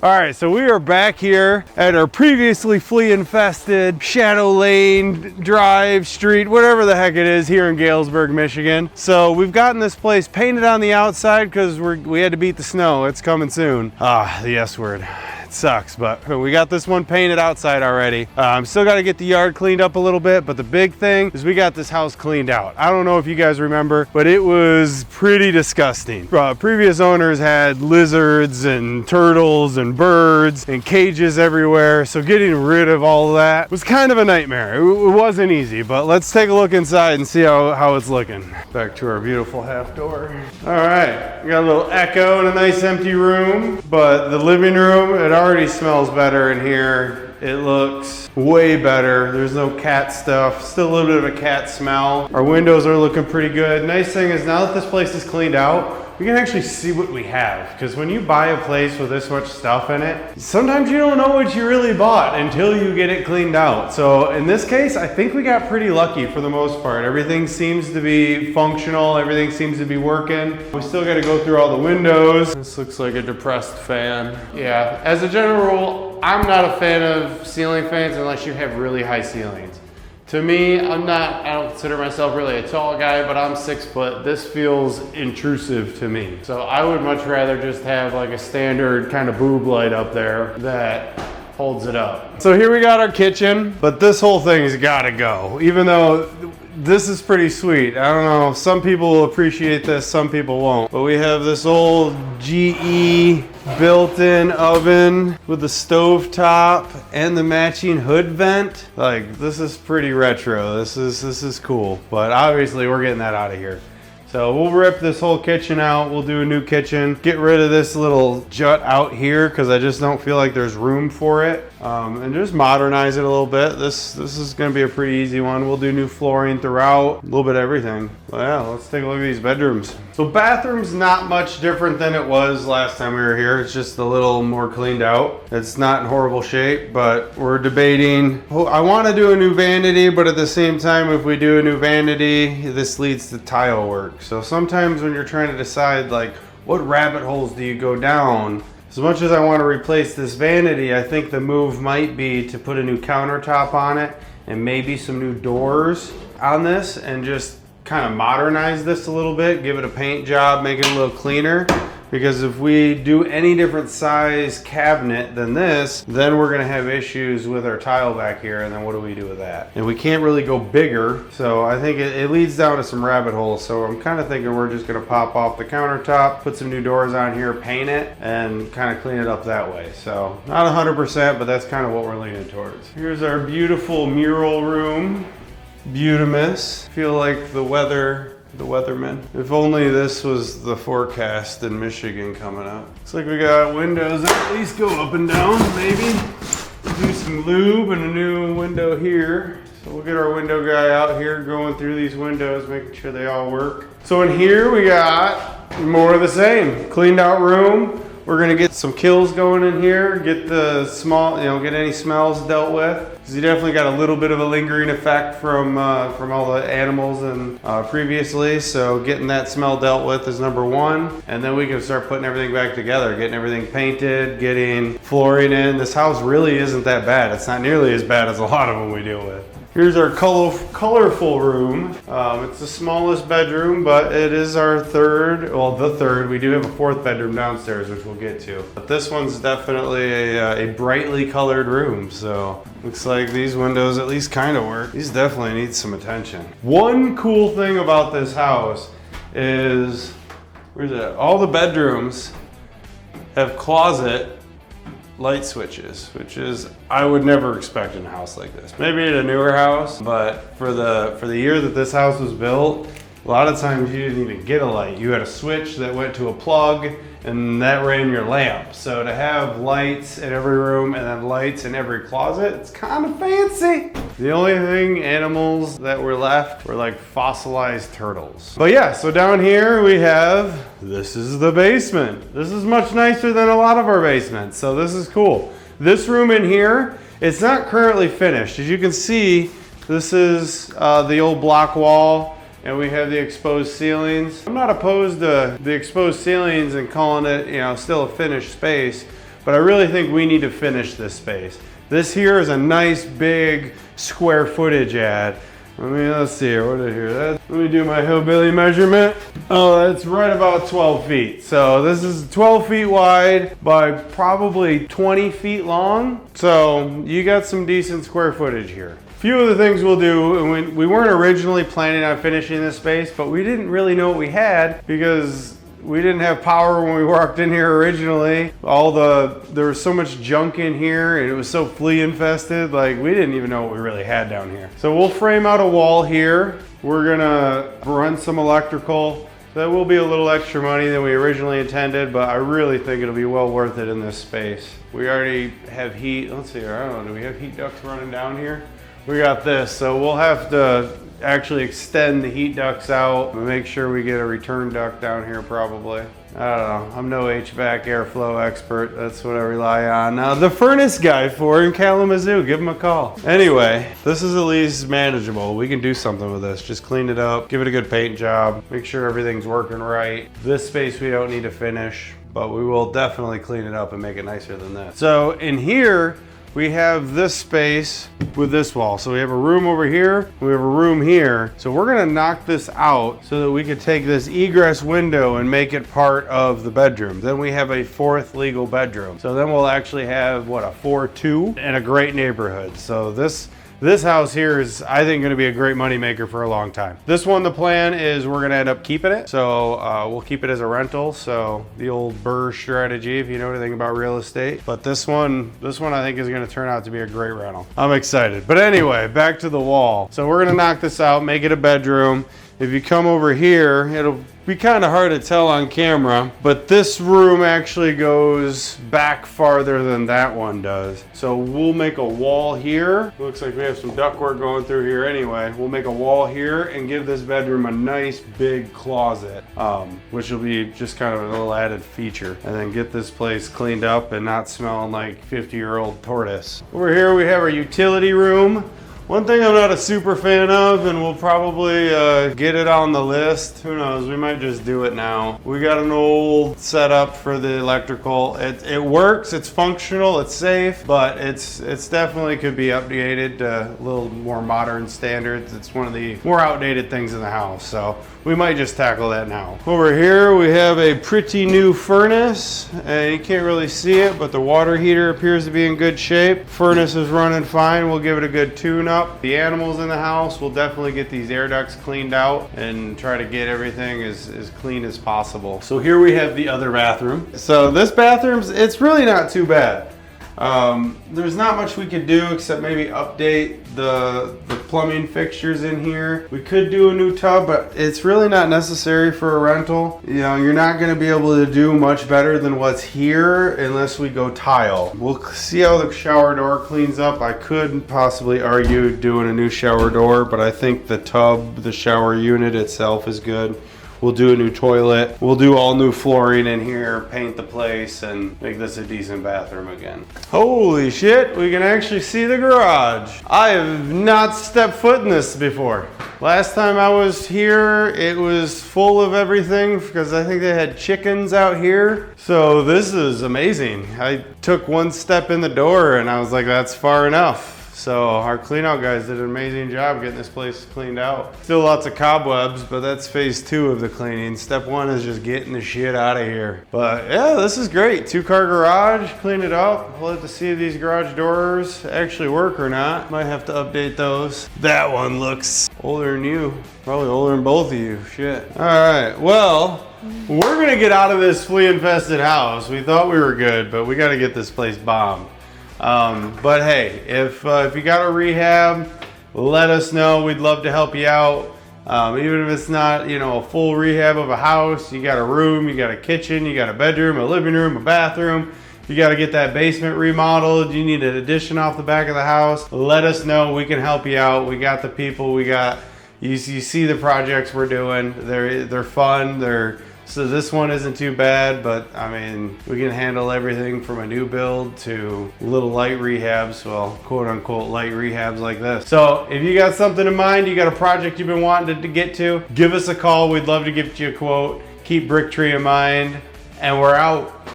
All right, so we are back here at our previously flea-infested Shadowlane Drive Street, whatever the heck it is, here in Galesburg, Michigan. So we've gotten this place painted on the outside because we had to beat the snow. It's coming soon. Ah, the S word. It sucks, but we got this one painted outside already. Still got to get the yard cleaned up a little bit, but the big thing is we got this house cleaned out. I don't know if you guys remember, but it was pretty disgusting. Previous owners had lizards and turtles and birds and cages everywhere, so getting rid of all of that was kind of a nightmare. It wasn't easy, but let's take a look inside and see how it's looking. Back to our beautiful half door. All right, we got a little echo in a nice empty room, but the living room, it already smells better in here. It looks way better. There's no cat stuff. Still a little bit of a cat smell. Our windows are looking pretty good. Nice thing is now that this place is cleaned out, we can actually see what we have. Because when you buy a place with this much stuff in it, sometimes you don't know what you really bought until you get it cleaned out. So in this case, I think we got pretty lucky for the most part. Everything seems to be functional. Everything seems to be working. We still got to go through all the windows. This looks like a depressed fan. Yeah, as a general rule, I'm not a fan of ceiling fans unless you have really high ceilings. To me, I don't consider myself really a tall guy, but I'm 6 foot. This feels intrusive to me. So I would much rather just have like a standard kind of boob light up there that holds it up. So here we got our kitchen, but this whole thing has gotta go. Even though this is pretty sweet. I don't know, some people will appreciate this, some people won't. But we have this old GE built-in oven with the stove top and the matching hood vent. Like, this is pretty retro. This is cool. But obviously we're getting that out of here. So we'll rip this whole kitchen out. We'll do a new kitchen. Get rid of this little jut out here because I just don't feel like there's room for it. And just modernize it a little bit. This is going to be a pretty easy one. We'll do new flooring throughout, a little bit of everything. Well, yeah, let's take a look at these bedrooms. So bathroom's not much different than it was last time we were here. It's just a little more cleaned out. It's not in horrible shape, but we're debating. I want to do a new vanity, but at the same time, if we do a new vanity, this leads to tile work. So sometimes when you're trying to decide like what rabbit holes do you go down, as much as I want to replace this vanity, I think the move might be to put a new countertop on it and maybe some new doors on this and just kind of modernize this a little bit, give it a paint job, make it a little cleaner. Because if we do any different size cabinet than this, then we're gonna have issues with our tile back here, and then what do we do with that? And we can't really go bigger, so I think it leads down to some rabbit holes. So I'm kind of thinking we're just gonna pop off the countertop, put some new doors on here, paint it, and kind of clean it up that way. So not 100%, but that's kind of what we're leaning towards. Here's our beautiful mural room. Beautimous. Feel like the weatherman. If only this was the forecast in Michigan coming up. Looks like we got windows that at least go up and down, maybe. Do some lube and a new window here. So we'll get our window guy out here going through these windows, making sure they all work. So in here we got more of the same. Cleaned out room. We're gonna get some kills going in here, get the small, get any smells dealt with. Because you definitely got a little bit of a lingering effect from all the animals and previously. So getting that smell dealt with is number one. And then we can start putting everything back together, getting everything painted, getting flooring in. This house really isn't that bad. It's not nearly as bad as a lot of them we deal with. Here's our colorful room. It's the smallest bedroom, but it is our third. We do have a fourth bedroom downstairs, which we'll get to. But this one's definitely a brightly colored room, so looks like these windows at least kind of work. These definitely need some attention. One cool thing about this house is, where's it? All the bedrooms have closet light switches, which is I would never expect in a house like this. Maybe in a newer house, but for the year that this house was built, a lot of times you didn't even get a light. You had a switch that went to a plug and that ran your lamp. So to have lights in every room and then lights in every closet, it's kind of fancy. The only thing animals that were left were like fossilized turtles. But yeah, so down here we have, this is the basement. This is much nicer than a lot of our basements, so this is cool. This room in here, it's not currently finished. As you can see, this is the old block wall. And we have the exposed ceilings. I'm not opposed to the exposed ceilings and calling it, still a finished space. but I really think we need to finish this space. This here is a nice big square footage ad. Let's see here, what is here? Let me do my hillbilly measurement. Oh, that's right about 12 feet. So this is 12 feet wide by probably 20 feet long. So you got some decent square footage here. A few of the things we'll do, and we weren't originally planning on finishing this space, but we didn't really know what we had because we didn't have power when we walked in here originally. There was so much junk in here and it was so flea infested, like we didn't even know what we really had down here. So we'll frame out a wall here. We're gonna run some electrical. That will be a little extra money than we originally intended, but I really think it'll be well worth it in this space. We already have heat. Let's see, I don't know, do we have heat ducts running down here? We got this, so we'll have to actually extend the heat ducts out and make sure we get a return duct down here probably. I don't know, I'm no HVAC airflow expert, that's what I rely on. Now the furnace guy for in Kalamazoo, give him a call. Anyway, this is at least manageable. We can do something with this. Just clean it up, give it a good paint job, make sure everything's working right. This space we don't need to finish, but we will definitely clean it up and make it nicer than this. So in here, we have this space with this wall. So we have a room over here, we have a room here. So we're gonna knock this out so that we can take this egress window and make it part of the bedroom. Then we have a fourth legal bedroom. So then we'll actually have, what, a 4-2 and a great neighborhood. So this house here is, I think, gonna be a great money maker for a long time. This one, the plan is we're gonna end up keeping it. So we'll keep it as a rental. So the old Burr strategy, if you know anything about real estate. But this one I think is gonna turn out to be a great rental. I'm excited. But anyway, back to the wall. So we're gonna knock this out, make it a bedroom. If you come over here, it'll be kind of hard to tell on camera, but this room actually goes back farther than that one does. So we'll make a wall here. Looks like we have some ductwork going through here anyway. We'll make a wall here and give this bedroom a nice big closet, which will be just kind of a little added feature. And then get this place cleaned up and not smelling like 50-year-old tortoise. Over here we have our utility room. One thing I'm not a super fan of, and we'll probably get it on the list. Who knows, we might just do it now. We got an old setup for the electrical. It works, it's functional, it's safe, but it's definitely could be updated to a little more modern standards. It's one of the more outdated things in the house, so we might just tackle that now. Over here we have a pretty new furnace, and you can't really see it, but the water heater appears to be in good shape. Furnace is running fine, we'll give it a good tune-up. The animals in the house, we'll definitely get these air ducts cleaned out and try to get everything as clean as possible. So here we have the other bathroom. So this bathroom's, it's really not too bad. There's not much we could do except maybe update the plumbing fixtures in here. We could do a new tub, but it's really not necessary for a rental. You know, you're not going to be able to do much better than what's here unless we go tile. We'll see how the shower door cleans up. I could possibly argue doing a new shower door, but I think the tub, the shower unit itself is good. We'll do a new toilet. We'll do all new flooring in here, paint the place, and make this a decent bathroom again. Holy shit, we can actually see the garage. I have not stepped foot in this before. Last time I was here, it was full of everything because I think they had chickens out here. So this is amazing. I took one step in the door and I was like, that's far enough. So our clean out guys did an amazing job getting this place cleaned out. Still lots of cobwebs, but that's phase 2 of the cleaning. Step 1 is just getting the shit out of here. But yeah, this is great. 2-car garage, clean it up. We'll have to see if these garage doors actually work or not. Might have to update those. That one looks older than you. Probably older than both of you, shit. All right, well, we're gonna get out of this flea infested house. We thought we were good, but we gotta get this place bombed. But hey, if you got a rehab, let us know. We'd love to help you out. Even if it's not, you know, a full rehab of a house, you got a room, you got a kitchen, you got a bedroom, a living room, a bathroom. You got to get that basement remodeled. You need an addition off the back of the house. Let us know. We can help you out. We got the people. We got, you see the projects we're doing. They're fun. So this one isn't too bad, but I mean, we can handle everything from a new build to little light rehabs, well, quote unquote light rehabs like this. So if you got something in mind, you got a project you've been wanting to get to, give us a call. We'd love to give you a quote. Keep Bricktree in mind, and we're out.